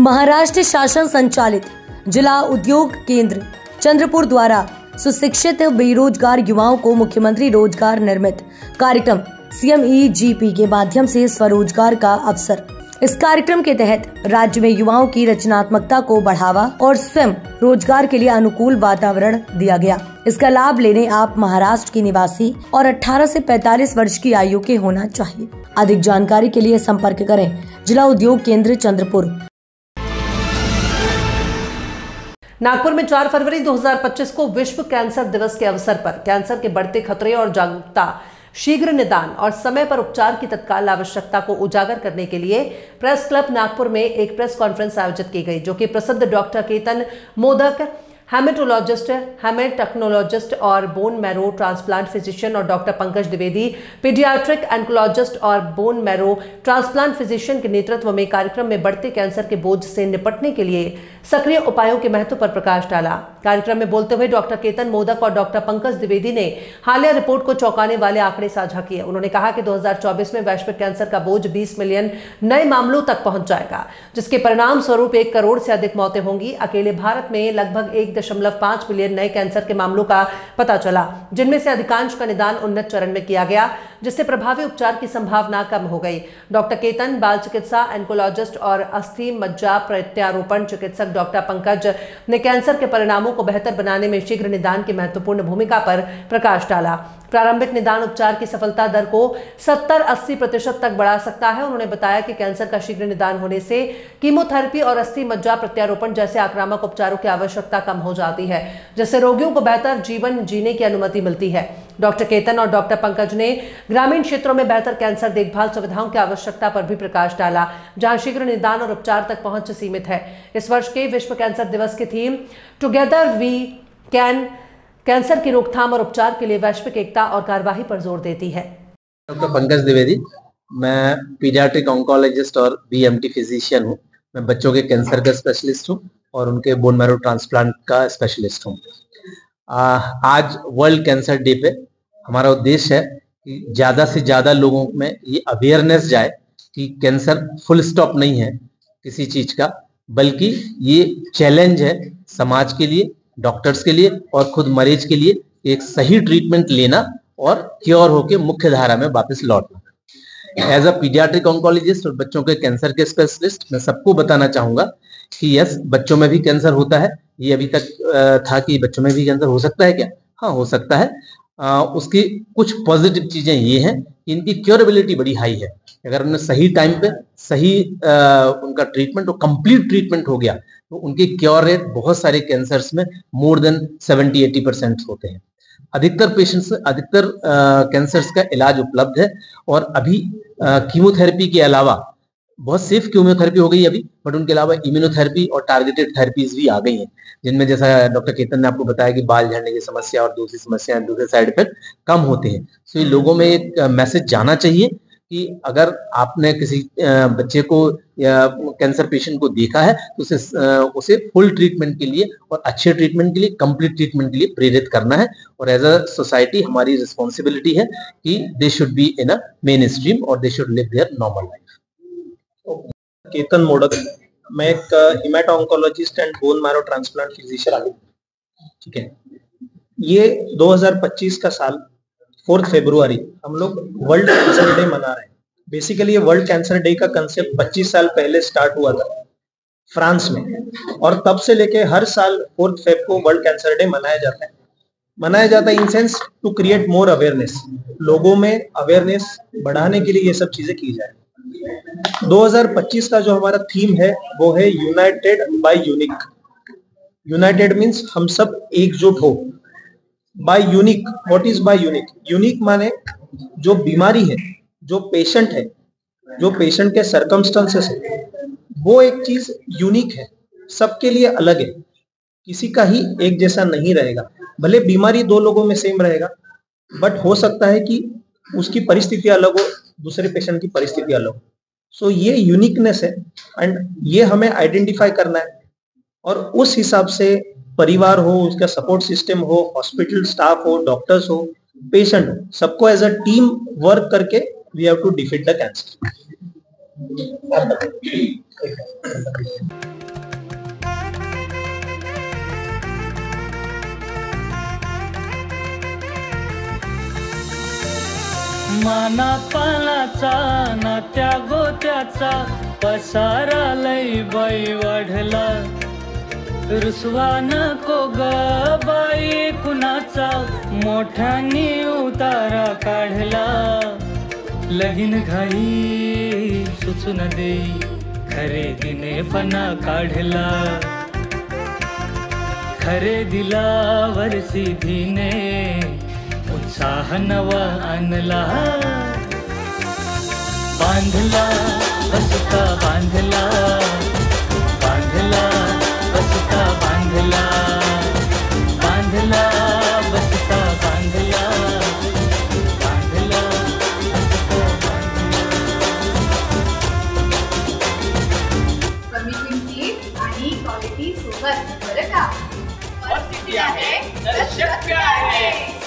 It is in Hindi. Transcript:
महाराष्ट्र शासन संचालित जिला उद्योग केंद्र चंद्रपुर द्वारा सुशिक्षित बेरोजगार युवाओं को मुख्यमंत्री रोजगार निर्मित कार्यक्रम CMEGP के माध्यम से स्वरोजगार का अवसर। इस कार्यक्रम के तहत राज्य में युवाओं की रचनात्मकता को बढ़ावा और स्वयं रोजगार के लिए अनुकूल वातावरण दिया गया। इसका लाभ लेने आप महाराष्ट्र के निवासी और 18 से 45 वर्ष की आयु के होना चाहिए। अधिक जानकारी के लिए संपर्क करें जिला उद्योग केंद्र चंद्रपुर। नागपुर में 4 फरवरी 2025 को विश्व कैंसर दिवस के अवसर पर कैंसर के बढ़ते खतरे और जागरूकता, शीघ्र निदान और समय पर उपचार की तत्काल आवश्यकता को उजागर करने के लिए प्रेस क्लब नागपुर में एक प्रेस कॉन्फ्रेंस आयोजित की गई, जो कि प्रसिद्ध डॉक्टर केतन मोदक, हेमेटोलॉजिस्ट, हेमेटेक्नोलॉजिस्ट और बोन मैरो ट्रांसप्लांट फिजिशियन और डॉक्टर पंकज द्विवेदी, पीडियाट्रिक एंकोलॉजिस्ट और बोन मैरो ट्रांसप्लांट फिजिशियन के नेतृत्व में कार्यक्रम में बढ़ते कैंसर के बोझ से निपटने के लिए सक्रिय उपायों के महत्व पर प्रकाश डाला। कार्यक्रम में बोलते हुए डॉक्टर केतन मोदक और डॉक्टर पंकज द्विवेदी ने हालिया रिपोर्ट को चौंकाने वाले आंकड़े साझा किए। उन्होंने कहा कि 2024 में वैश्विक कैंसर का बोझ 20 मिलियन नए मामलों तक पहुंच जाएगा, जिसके परिणाम स्वरूप 1 करोड़ से अधिक मौतें होंगी। अकेले भारत में लगभग 1.5 मिलियन नए कैंसर के मामलों का पता चला, जिनमें से अधिकांश का निदान उन्नत चरण में किया गया, जिससे प्रभावी उपचार की संभावना कम हो गई। डॉक्टर केतन, बाल चिकित्सा एंकोलॉजिस्ट और अस्थि मज्जा प्रत्यारोपण चिकित्सक डॉक्टर पंकज ने कैंसर के परिणामों को बेहतर बनाने में शीघ्र निदान की महत्वपूर्ण भूमिका पर प्रकाश डाला। प्रारंभिक निदान उपचार की सफलता दर को 70-80% तक बढ़ा सकता है। उन्होंने बताया कि कैंसर का शीघ्र निदान होने से कीमोथेरेपी और अस्थि मज्जा प्रत्यारोपण जैसे आक्रामक उपचारों की आवश्यकता कम हो जाती है, जिससे रोगियों को बेहतर जीवन जीने की अनुमति मिलती है। डॉक्टर केतन और डॉक्टर पंकज ने ग्रामीण क्षेत्रों में बेहतर कैंसर देखभाल सुविधाओं की आवश्यकता पर भी प्रकाश डाला, जहां शीघ्र निदान और उपचार तक पहुंच सीमित है। इस वर्ष के विश्व कैंसर दिवस की theme together we can cancer की रोकथाम और उपचार के लिए वैश्विक एकता और कार्यवाही पर जोर देती है। डॉक्टर पंकज द्विवेदी, मैं पीडियाट्रिक ऑन्कोलॉजिस्ट और BMT फिजिशियन हूँ। मैं बच्चों के कैंसर का स्पेशलिस्ट हूँ और उनके बोन मैरो ट्रांसप्लांट का स्पेशलिस्ट हूँ। आज वर्ल्ड कैंसर डे पे हमारा उद्देश्य है कि ज़्यादा से ज़्यादा लोगों में ये अवेयरनेस जाए कि कैंसर फुल स्टॉप नहीं है किसी चीज़ का, बल्कि ये चैलेंज है समाज के लिए, डॉक्टर्स के लिए और खुद मरीज के लिए एक सही ट्रीटमेंट लेना और क्योर होके मुख्य धारा में वापस लौटना। एज अ पीडियाट्रिक ऑन्कोलॉजिस्ट और बच्चों के कैंसर के स्पेशलिस्ट मैं सबको बताना चाहूंगा कि यस, बच्चों में भी कैंसर होता है। ये अभी तक था कि बच्चों में भी कैंसर हो सकता है क्या? हाँ, हो सकता है। उसकी कुछ पॉजिटिव चीजें ये हैं कि इनकी क्योरेबिलिटी बड़ी हाई है। अगर उन्हें सही टाइम पे सही उनका ट्रीटमेंट और कंप्लीट ट्रीटमेंट हो गया तो उनकी क्योर रेट बहुत सारे कैंसर्स में मोर देन 70-80% होते हैं। अधिकतर कैंसर्स का इलाज उपलब्ध है और अभी कीमोथेरेपी के अलावा बहुत सेफ कीमोथेरेपी हो गई अभी, बट उनके अलावा इम्यूनोथेरेपी और टारगेटेड थेरेपीज भी आ गई हैं, जिनमें जैसा डॉक्टर केतन ने आपको बताया कि बाल झड़ने की समस्या और दूसरी समस्याएं, दूसरे साइड इफेक्ट कम होते हैं। सो ये लोगों में एक मैसेज जाना चाहिए कि अगर आपने किसी बच्चे को या कैंसर पेशेंट को देखा है तो उसे फुल ट्रीटमेंट के लिए और अच्छे ट्रीटमेंट के लिए, कंप्लीट ट्रीटमेंट के लिए प्रेरित करना है। और एज अ सोसाइटी हमारी रिस्पॉन्सिबिलिटी है कि they should be in a mainstream और they should live their normal life. Ketan Modak, मैं एक hemato oncologist and bone marrow transplant physician हूँ। ठीक है, ये 2025 का साल 4 फरवरी हम लोग वर्ल्ड कैंसर डे मना रहे हैं। बेसिकली ये वर्ल्ड कैंसर डे का कंसेप्ट 25 साल पहले स्टार्ट हुआ था फ्रांस में, और तब से लेके हर साल 4 फरवरी को वर्ल्ड कैंसर डे मनाया जाता है in sense to create more awareness. लोगों में अवेयरनेस बढ़ाने के लिए ये सब चीजें की जाए। 2025 का जो हमारा थीम है वो है united by unique. United means हम सब एकजुट हो। By unique, what is by unique? Unique माने जो बीमारी है, जो पेशेंट है, जो पेशेंट के सर्कमस्टेंसेस है, वो एक चीज यूनिक है, सबके लिए अलग है, किसी का ही एक जैसा नहीं रहेगा। भले बीमारी 2 लोगों में सेम रहेगा, बट हो सकता है कि उसकी परिस्थिति अलग हो, दूसरे पेशेंट की परिस्थिति अलग हो। सो ये यूनिकनेस है एंड ये हमें आइडेंटिफाई करना है, और उस हिसाब से परिवार हो, उसका सपोर्ट सिस्टम हो, हॉस्पिटल स्टाफ हो, डॉक्टर्स हो, पेशेंट हो, सबको एज अ टीम वर्क करके we have to defeat the cancer. माना पानाचा नात्या गोत्याचा पसारा लई बाई वाढला, रुसवा नको ग बाई कुणाचा, मोठ्यानी उतारा काढला. लगीन घाई सुचून देई, खरेदीने पणा काढला, खरेदीला वर्षीधीने उत्साह नवा आणला. बांधला बसता बांधला, बांधला बसता बांधला, बांधला बसता बांधला, बांधला बसता बांधला. कमी किमतीत आणि क्वालिटी सोबत बरं का. सिटी आहे तर शक्य आहे.